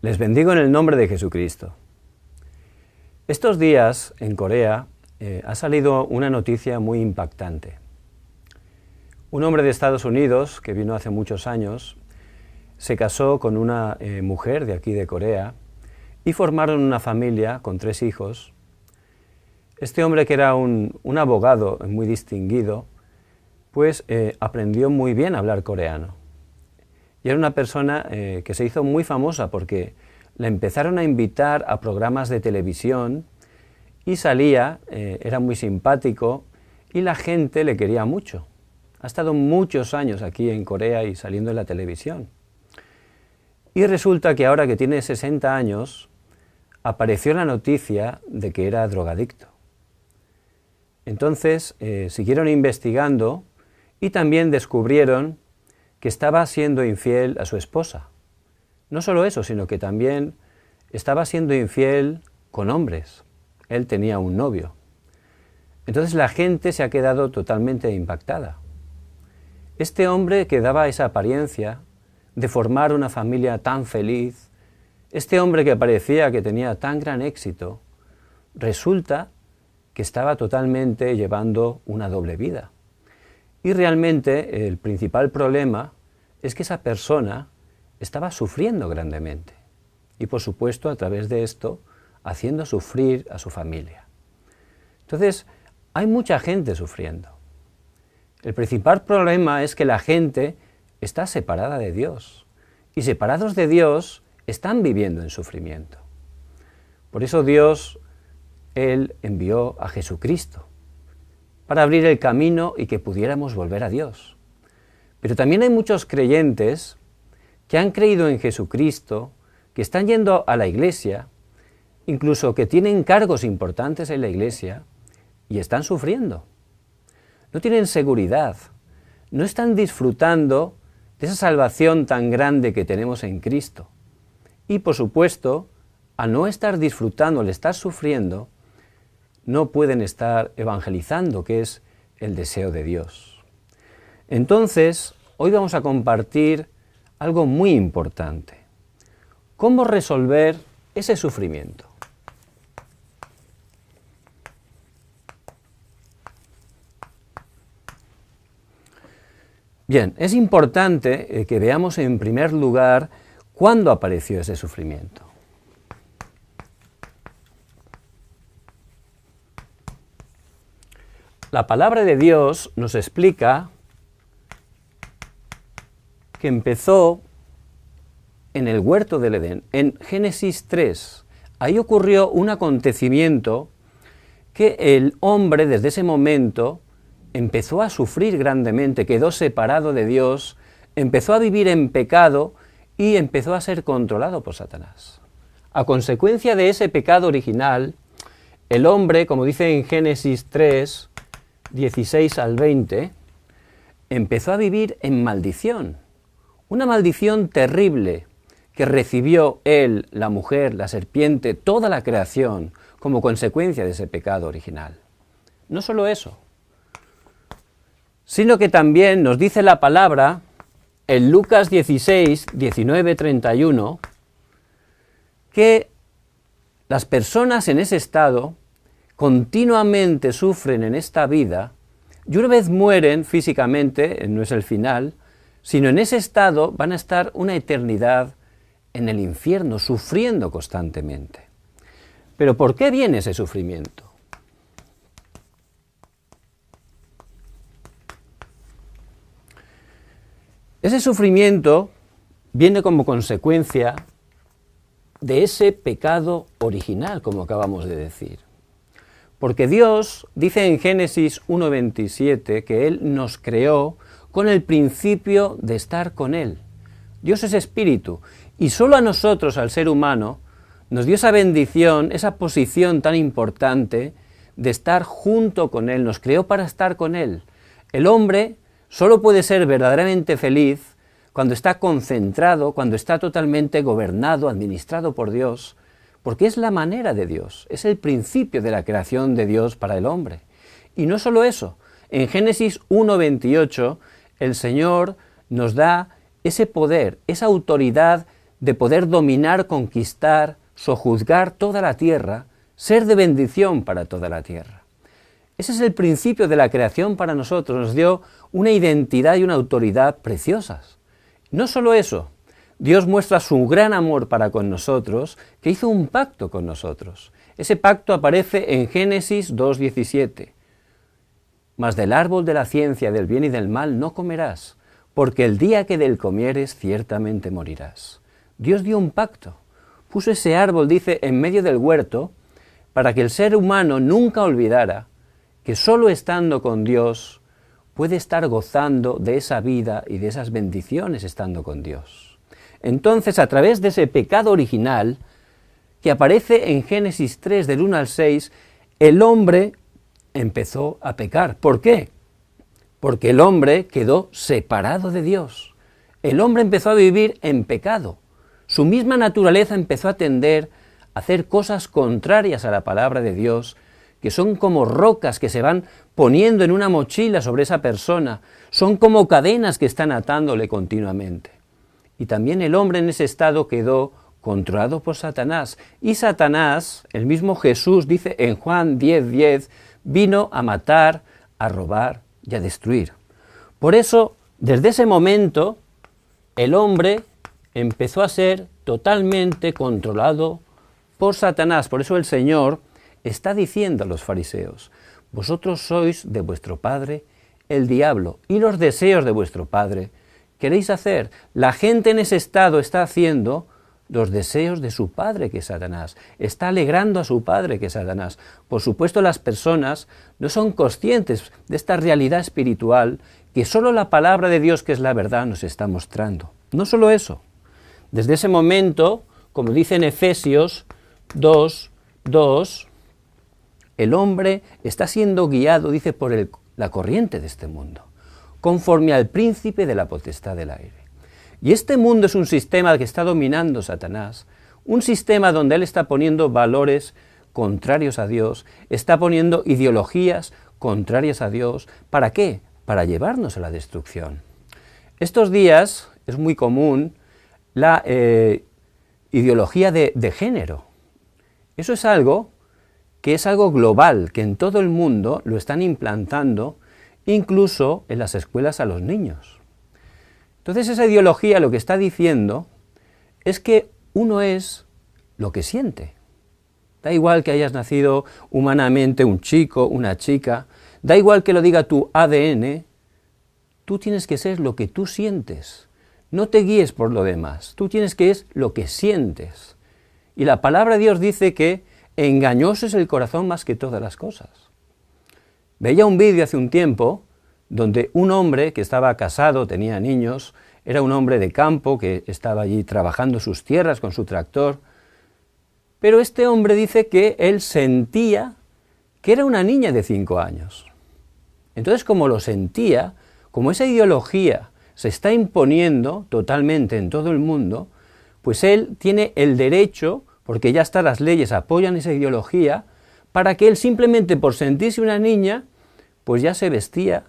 Les bendigo en el nombre de Jesucristo. Estos días en Corea ha salido una noticia muy impactante. Un hombre de Estados Unidos, que vino hace muchos años, se casó con una mujer de aquí de Corea y formaron una familia con 3 hijos. Este hombre, que era un abogado muy distinguido, pues aprendió muy bien a hablar coreano. Y era una persona que se hizo muy famosa porque la empezaron a invitar a programas de televisión y salía, era muy simpático y la gente le quería mucho. Ha estado muchos años aquí en Corea y saliendo en la televisión. Y resulta que ahora que tiene 60 años, apareció la noticia de que era drogadicto. Entonces siguieron investigando y también descubrieron que estaba siendo infiel a su esposa. No solo eso, sino que también estaba siendo infiel con hombres. Él tenía un novio. Entonces la gente se ha quedado totalmente impactada. Este hombre que daba esa apariencia de formar una familia tan feliz, este hombre que parecía que tenía tan gran éxito, resulta que estaba totalmente llevando una doble vida. Y realmente el principal problema es que esa persona estaba sufriendo grandemente. Y por supuesto, a través de esto, haciendo sufrir a su familia. Entonces, hay mucha gente sufriendo. El principal problema es que la gente está separada de Dios. Y separados de Dios, están viviendo en sufrimiento. Por eso Dios, Él envió a Jesucristo para abrir el camino y que pudiéramos volver a Dios. Pero también hay muchos creyentes que han creído en Jesucristo, que están yendo a la iglesia, incluso que tienen cargos importantes en la iglesia y están sufriendo. No tienen seguridad, no están disfrutando de esa salvación tan grande que tenemos en Cristo. Y por supuesto, al no estar disfrutando, al estar sufriendo, no pueden estar evangelizando, que es el deseo de Dios. Entonces, hoy vamos a compartir algo muy importante. ¿Cómo resolver ese sufrimiento? Bien, es importante que veamos en primer lugar cuándo apareció ese sufrimiento. La palabra de Dios nos explica que empezó en el huerto del Edén, en Génesis 3. Ahí ocurrió un acontecimiento que el hombre desde ese momento empezó a sufrir grandemente, quedó separado de Dios, empezó a vivir en pecado y empezó a ser controlado por Satanás. A consecuencia de ese pecado original, el hombre, como dice en Génesis 3, 16 al 20, empezó a vivir en maldición. Una maldición terrible que recibió él, la mujer, la serpiente, toda la creación como consecuencia de ese pecado original. No solo eso, sino que también nos dice la palabra en Lucas 16, 19, 31, que las personas en ese estado continuamente sufren en esta vida y una vez mueren físicamente, no es el final, sino en ese estado van a estar una eternidad en el infierno, sufriendo constantemente. ¿Pero por qué viene ese sufrimiento? Ese sufrimiento viene como consecuencia de ese pecado original, como acabamos de decir. Porque Dios dice en Génesis 1:27 que Él nos creó con el principio de estar con Él. Dios es espíritu y solo a nosotros, al ser humano, nos dio esa bendición, esa posición tan importante de estar junto con Él, nos creó para estar con Él. El hombre solo puede ser verdaderamente feliz cuando está concentrado, cuando está totalmente gobernado, administrado por Dios, porque es la manera de Dios, es el principio de la creación de Dios para el hombre. Y no solo eso, en Génesis 1:28 el Señor nos da ese poder, esa autoridad de poder dominar, conquistar, sojuzgar toda la tierra, ser de bendición para toda la tierra. Ese es el principio de la creación para nosotros, nos dio una identidad y una autoridad preciosas. No solo eso, Dios muestra su gran amor para con nosotros, que hizo un pacto con nosotros. Ese pacto aparece en Génesis 2:17. Mas del árbol de la ciencia del bien y del mal no comerás, porque el día que del comieres ciertamente morirás. Dios dio un pacto, puso ese árbol, dice, en medio del huerto, para que el ser humano nunca olvidara que solo estando con Dios puede estar gozando de esa vida y de esas bendiciones estando con Dios. Entonces, a través de ese pecado original, que aparece en Génesis 3, del 1 al 6, el hombre empezó a pecar. ¿Por qué? Porque el hombre quedó separado de Dios. El hombre empezó a vivir en pecado. Su misma naturaleza empezó a tender a hacer cosas contrarias a la palabra de Dios, que son como rocas que se van poniendo en una mochila sobre esa persona, son como cadenas que están atándole continuamente. Y también el hombre en ese estado quedó controlado por Satanás. Y Satanás, el mismo Jesús dice en Juan 10:10, vino a matar, a robar y a destruir. Por eso, desde ese momento, el hombre empezó a ser totalmente controlado por Satanás. Por eso el Señor está diciendo a los fariseos, vosotros sois de vuestro padre el diablo, y los deseos de vuestro padre queréis hacer. La gente en ese estado está haciendo los deseos de su padre, que es Satanás. Está alegrando a su padre, que es Satanás. Por supuesto, las personas no son conscientes de esta realidad espiritual que solo la palabra de Dios, que es la verdad, nos está mostrando. No solo eso. Desde ese momento, como dice en Efesios 2:2, el hombre está siendo guiado, dice, por la corriente de este mundo, conforme al príncipe de la potestad del aire. Y este mundo es un sistema que está dominando Satanás, un sistema donde él está poniendo valores contrarios a Dios, está poniendo ideologías contrarias a Dios. ¿Para qué? Para llevarnos a la destrucción. Estos días es muy común la ideología de género. Eso es algo que es algo global, que en todo el mundo lo están implantando, incluso en las escuelas a los niños. Entonces esa ideología lo que está diciendo es que uno es lo que siente. Da igual que hayas nacido humanamente un chico, una chica, da igual que lo diga tu ADN, tú tienes que ser lo que tú sientes. No te guíes por lo demás, tú tienes que ser lo que sientes. Y la palabra de Dios dice que engañoso es el corazón más que todas las cosas. Veía un vídeo hace un tiempo donde un hombre que estaba casado, tenía niños, era un hombre de campo que estaba allí trabajando sus tierras con su tractor, pero este hombre dice que él sentía que era una niña de 5 años. Entonces, como lo sentía, como esa ideología se está imponiendo totalmente en todo el mundo, pues él tiene el derecho, porque ya está, las leyes apoyan esa ideología, para que él simplemente por sentirse una niña, pues ya se vestía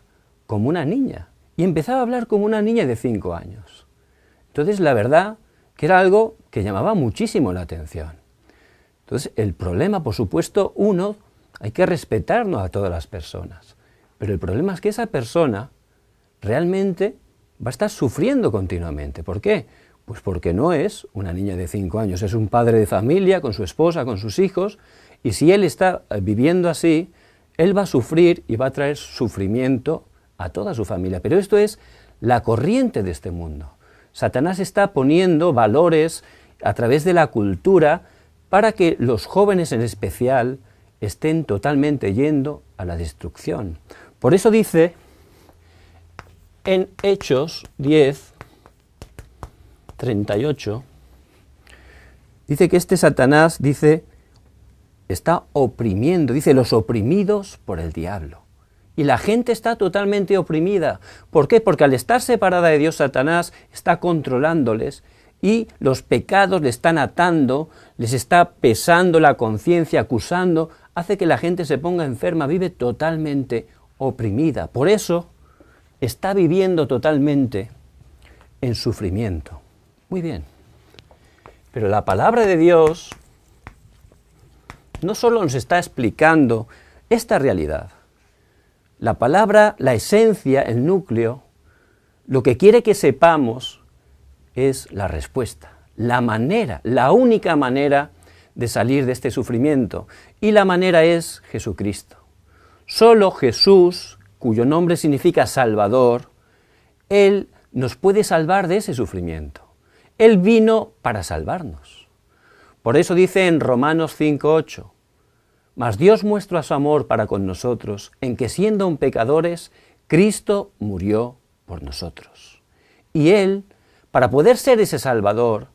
como una niña, y empezaba a hablar como una niña de 5 años. Entonces, la verdad que era algo que llamaba muchísimo la atención. Entonces, el problema, por supuesto, hay que respetarnos a todas las personas, pero el problema es que esa persona realmente va a estar sufriendo continuamente. ¿Por qué? Pues porque no es una niña de 5 años, es un padre de familia, con su esposa, con sus hijos, y si él está viviendo así, él va a sufrir y va a traer sufrimiento a toda su familia. Pero esto es la corriente de este mundo. Satanás está poniendo valores a través de la cultura para que los jóvenes en especial estén totalmente yendo a la destrucción. Por eso dice en Hechos 10:38, dice que este Satanás, está oprimiendo, los oprimidos por el diablo. Y la gente está totalmente oprimida. ¿Por qué? Porque al estar separada de Dios, Satanás está controlándoles y los pecados le están atando, les está pesando la conciencia, acusando, hace que la gente se ponga enferma, vive totalmente oprimida. Por eso está viviendo totalmente en sufrimiento. Muy bien. Pero la palabra de Dios no solo nos está explicando esta realidad. La palabra, la esencia, el núcleo, lo que quiere que sepamos es la respuesta, la manera, la única manera de salir de este sufrimiento. Y la manera es Jesucristo. Solo Jesús, cuyo nombre significa Salvador, Él nos puede salvar de ese sufrimiento. Él vino para salvarnos. Por eso dice en Romanos 5:8, mas Dios muestra su amor para con nosotros, en que siendo aún pecadores, Cristo murió por nosotros. Y Él, para poder ser ese Salvador,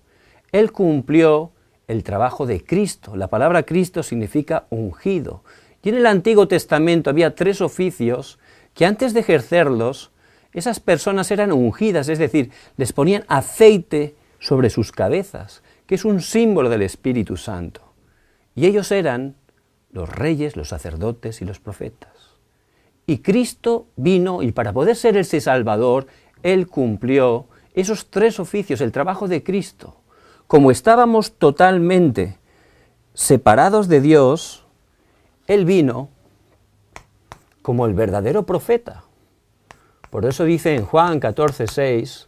Él cumplió el trabajo de Cristo. La palabra Cristo significa ungido. Y en el Antiguo Testamento había 3 oficios que antes de ejercerlos, esas personas eran ungidas, es decir, les ponían aceite sobre sus cabezas, que es un símbolo del Espíritu Santo. Y ellos eran los reyes, los sacerdotes y los profetas. Y Cristo vino y para poder ser ese Salvador, Él cumplió esos 3 oficios, el trabajo de Cristo. Como estábamos totalmente separados de Dios, Él vino como el verdadero profeta. Por eso dice en Juan 14:6,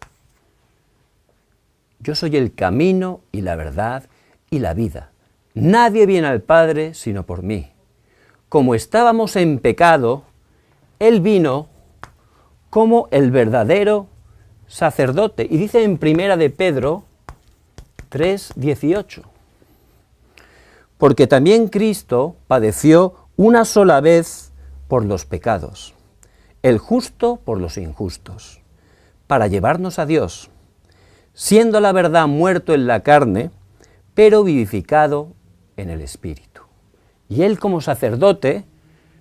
yo soy el camino y la verdad y la vida. Nadie viene al Padre sino por mí. Como estábamos en pecado, Él vino como el verdadero sacerdote. Y dice en 1 de Pedro 3:18, porque también Cristo padeció una sola vez por los pecados, el justo por los injustos, para llevarnos a Dios, siendo la verdad muerto en la carne, pero vivificado en el Espíritu. Y Él como sacerdote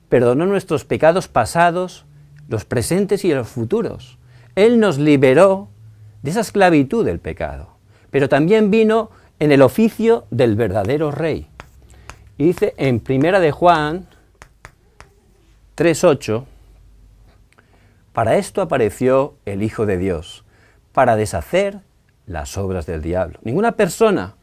perdonó nuestros pecados pasados, los presentes y los futuros. Él nos liberó de esa esclavitud del pecado, pero también vino en el oficio del verdadero Rey. Y dice en 1 de Juan 3:8, para esto apareció el Hijo de Dios, para deshacer las obras del diablo. Ninguna persona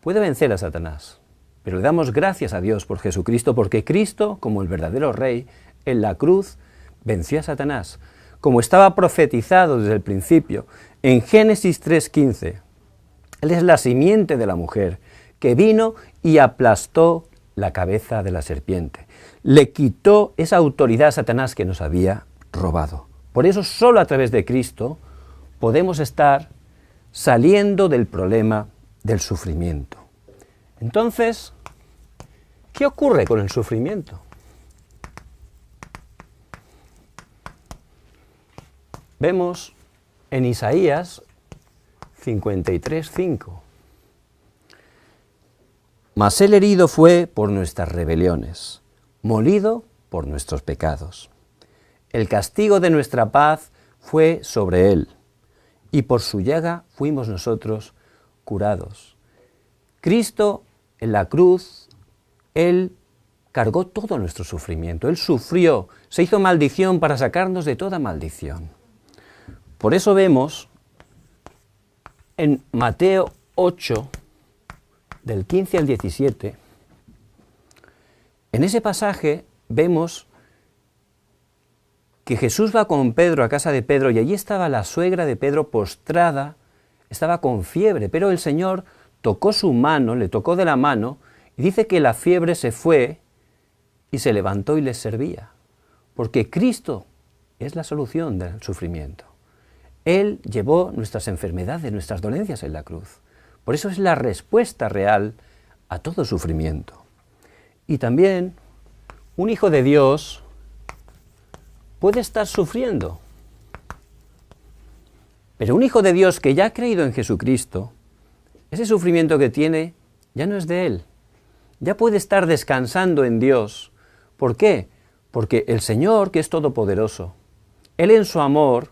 puede vencer a Satanás, pero le damos gracias a Dios por Jesucristo, porque Cristo, como el verdadero Rey, en la cruz venció a Satanás, como estaba profetizado desde el principio. En Génesis 3:15, Él es la simiente de la mujer, que vino y aplastó la cabeza de la serpiente. Le quitó esa autoridad a Satanás que nos había robado. Por eso solo a través de Cristo podemos estar saliendo del problema del sufrimiento. Entonces, ¿qué ocurre con el sufrimiento? Vemos en Isaías 53:5. Mas Él herido fue por nuestras rebeliones, molido por nuestros pecados. El castigo de nuestra paz fue sobre Él, y por su llaga fuimos nosotros curados. Cristo en la cruz, Él cargó todo nuestro sufrimiento. Él sufrió, se hizo maldición para sacarnos de toda maldición. Por eso vemos en Mateo 8, del 15 al 17, en ese pasaje vemos que Jesús va con Pedro a casa de Pedro y allí estaba la suegra de Pedro postrada, estaba con fiebre, pero el Señor tocó su mano, le tocó de la mano y dice que la fiebre se fue y se levantó y les servía, porque Cristo es la solución del sufrimiento. Él llevó nuestras enfermedades, nuestras dolencias en la cruz. Por eso es la respuesta real a todo sufrimiento. Y también un hijo de Dios puede estar sufriendo. Pero un hijo de Dios que ya ha creído en Jesucristo, ese sufrimiento que tiene ya no es de él. Ya puede estar descansando en Dios. ¿Por qué? Porque el Señor, que es todopoderoso, Él en su amor,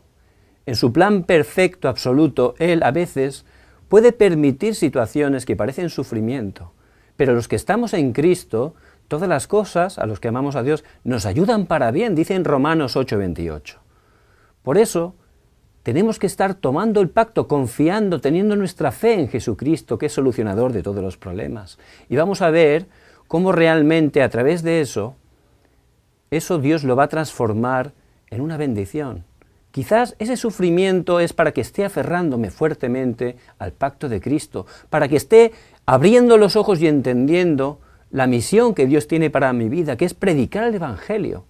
en su plan perfecto, absoluto, Él a veces puede permitir situaciones que parecen sufrimiento. Pero los que estamos en Cristo, todas las cosas, a los que amamos a Dios, nos ayudan para bien, dice en Romanos 8:28. Por eso, tenemos que estar tomando el pacto, confiando, teniendo nuestra fe en Jesucristo, que es solucionador de todos los problemas. Y vamos a ver cómo realmente a través de eso Dios lo va a transformar en una bendición. Quizás ese sufrimiento es para que esté aferrándome fuertemente al pacto de Cristo, para que esté abriendo los ojos y entendiendo la misión que Dios tiene para mi vida, que es predicar el Evangelio.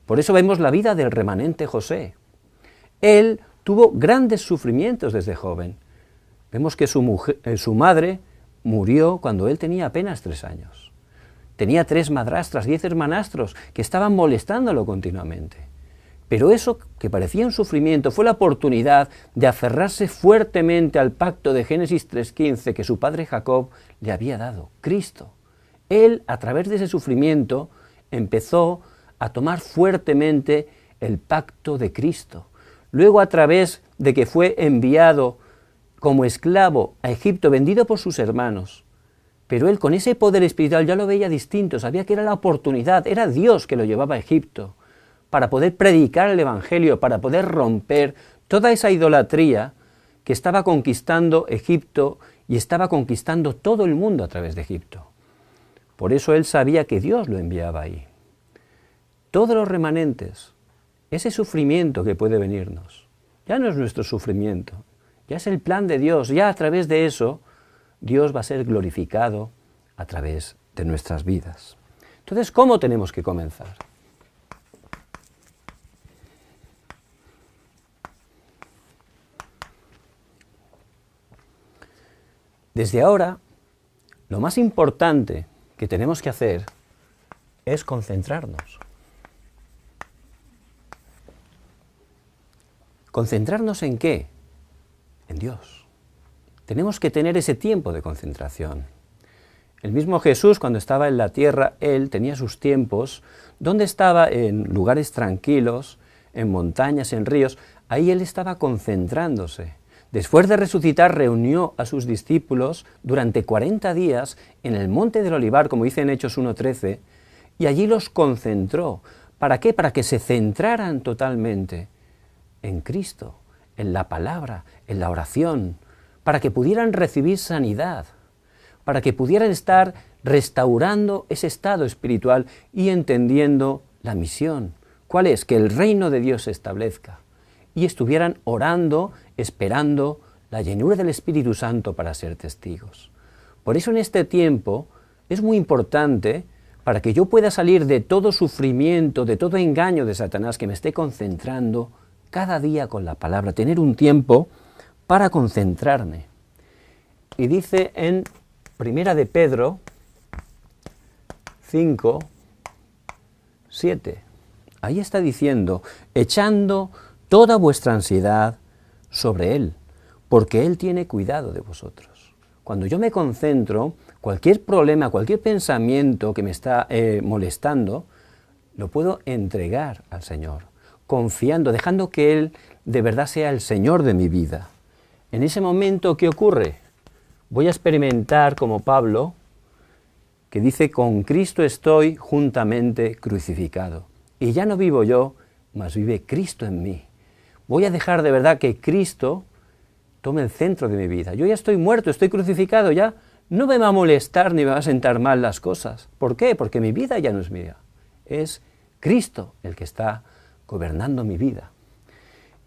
Por eso vemos la vida del remanente José. Él tuvo grandes sufrimientos desde joven. Vemos que su madre murió cuando él tenía apenas 3 años. Tenía 3 madrastras, 10 hermanastros que estaban molestándolo continuamente. Pero eso que parecía un sufrimiento fue la oportunidad de aferrarse fuertemente al pacto de Génesis 3:15 que su padre Jacob le había dado, Cristo. Él, a través de ese sufrimiento, empezó a tomar fuertemente el pacto de Cristo. Luego, a través de que fue enviado como esclavo a Egipto, vendido por sus hermanos, pero él con ese poder espiritual ya lo veía distinto, sabía que era la oportunidad, era Dios que lo llevaba a Egipto, para poder predicar el Evangelio, para poder romper toda esa idolatría que estaba conquistando Egipto y estaba conquistando todo el mundo a través de Egipto. Por eso él sabía que Dios lo enviaba ahí. Todos los remanentes, ese sufrimiento que puede venirnos, ya no es nuestro sufrimiento, ya es el plan de Dios, ya a través de eso Dios va a ser glorificado a través de nuestras vidas. Entonces, ¿cómo tenemos que comenzar? Desde ahora, lo más importante que tenemos que hacer es concentrarnos. ¿Concentrarnos en qué? En Dios. Tenemos que tener ese tiempo de concentración. El mismo Jesús, cuando estaba en la tierra, Él tenía sus tiempos donde estaba en lugares tranquilos, en montañas, en ríos. Ahí Él estaba concentrándose. Después de resucitar, reunió a sus discípulos durante 40 días en el Monte del Olivar, como dice en Hechos 1:13, y allí los concentró. ¿Para qué? Para que se centraran totalmente en Cristo, en la palabra, en la oración, para que pudieran recibir sanidad, para que pudieran estar restaurando ese estado espiritual y entendiendo la misión. ¿Cuál es? Que el reino de Dios se establezca. Y estuvieran orando, esperando la llenura del Espíritu Santo para ser testigos. Por eso en este tiempo es muy importante, para que yo pueda salir de todo sufrimiento, de todo engaño de Satanás, que me esté concentrando cada día con la palabra, tener un tiempo para concentrarme. Y dice en Primera de Pedro 5:7, ahí está diciendo, echando toda vuestra ansiedad sobre Él, porque Él tiene cuidado de vosotros. Cuando yo me concentro, cualquier problema, cualquier pensamiento que me está molestando, lo puedo entregar al Señor, confiando, dejando que Él de verdad sea el Señor de mi vida. En ese momento, ¿qué ocurre? Voy a experimentar como Pablo, que dice, con Cristo estoy juntamente crucificado. Y ya no vivo yo, mas vive Cristo en mí. Voy a dejar de verdad que Cristo tome el centro de mi vida. Yo ya estoy muerto, estoy crucificado, ya no me va a molestar ni me va a sentar mal las cosas. ¿Por qué? Porque mi vida ya no es mía. Es Cristo el que está gobernando mi vida.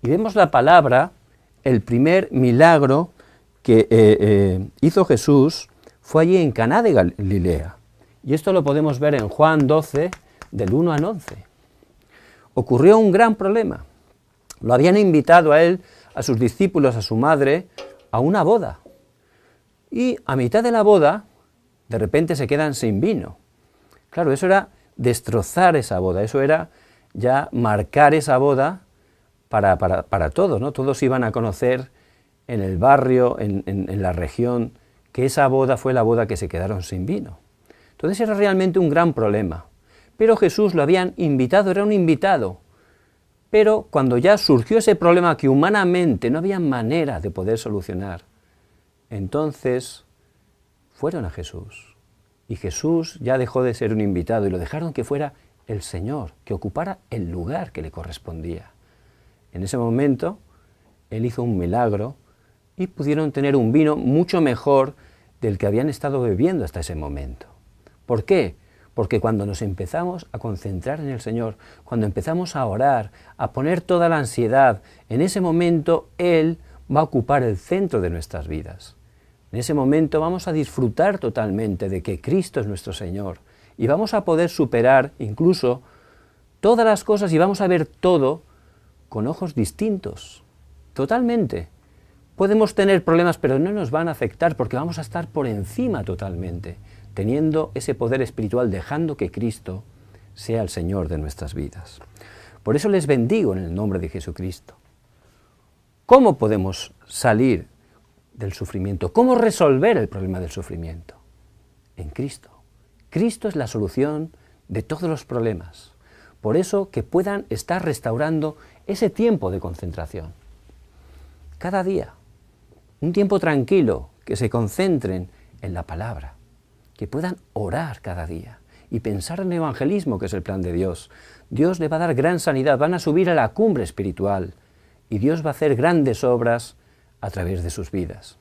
Y vemos la palabra, el primer milagro que hizo Jesús fue allí en Caná de Galilea. Y esto lo podemos ver en Juan 12, del 1 al 11. Ocurrió un gran problema. Lo habían invitado a él, a sus discípulos, a su madre, a una boda. Y a mitad de la boda, de repente se quedan sin vino. Claro, eso era destrozar esa boda, eso era ya marcar esa boda para todos, ¿no? Todos iban a conocer en el barrio, en la región, que esa boda fue la boda que se quedaron sin vino. Entonces era realmente un gran problema. Pero Jesús lo habían invitado, era un invitado. Pero cuando ya surgió ese problema que humanamente no había manera de poder solucionar, entonces fueron a Jesús. Y Jesús ya dejó de ser un invitado y lo dejaron que fuera el Señor, que ocupara el lugar que le correspondía. En ese momento, Él hizo un milagro y pudieron tener un vino mucho mejor del que habían estado bebiendo hasta ese momento. ¿Por qué? Porque cuando nos empezamos a concentrar en el Señor, cuando empezamos a orar, a poner toda la ansiedad, en ese momento Él va a ocupar el centro de nuestras vidas. En ese momento vamos a disfrutar totalmente de que Cristo es nuestro Señor y vamos a poder superar incluso todas las cosas y vamos a ver todo con ojos distintos, totalmente. Podemos tener problemas, pero no nos van a afectar porque vamos a estar por encima totalmente, teniendo ese poder espiritual, dejando que Cristo sea el Señor de nuestras vidas. Por eso les bendigo en el nombre de Jesucristo. ¿Cómo podemos salir del sufrimiento? ¿Cómo resolver el problema del sufrimiento? En Cristo. Cristo es la solución de todos los problemas. Por eso que puedan estar restaurando ese tiempo de concentración. Cada día, un tiempo tranquilo, que se concentren en la palabra, que puedan orar cada día y pensar en el evangelismo, que es el plan de Dios. Dios le va a dar gran sanidad, van a subir a la cumbre espiritual y Dios va a hacer grandes obras a través de sus vidas.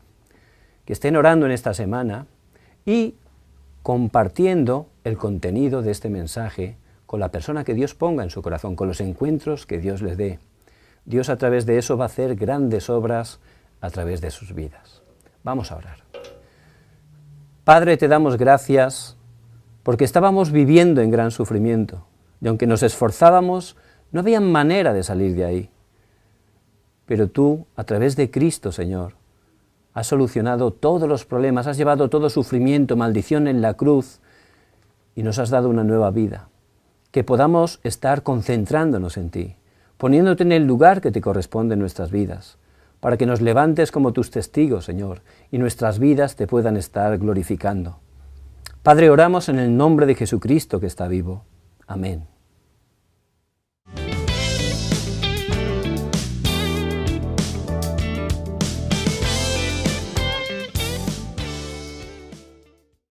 Que estén orando en esta semana y compartiendo el contenido de este mensaje con la persona que Dios ponga en su corazón, con los encuentros que Dios les dé. Dios a través de eso va a hacer grandes obras a través de sus vidas. Vamos a orar. Padre, te damos gracias porque estábamos viviendo en gran sufrimiento y aunque nos esforzábamos, no había manera de salir de ahí. Pero tú, a través de Cristo, Señor, has solucionado todos los problemas, has llevado todo sufrimiento, maldición en la cruz y nos has dado una nueva vida. Que podamos estar concentrándonos en ti, poniéndote en el lugar que te corresponde en nuestras vidas, para que nos levantes como tus testigos, Señor, y nuestras vidas te puedan estar glorificando. Padre, oramos en el nombre de Jesucristo que está vivo. Amén.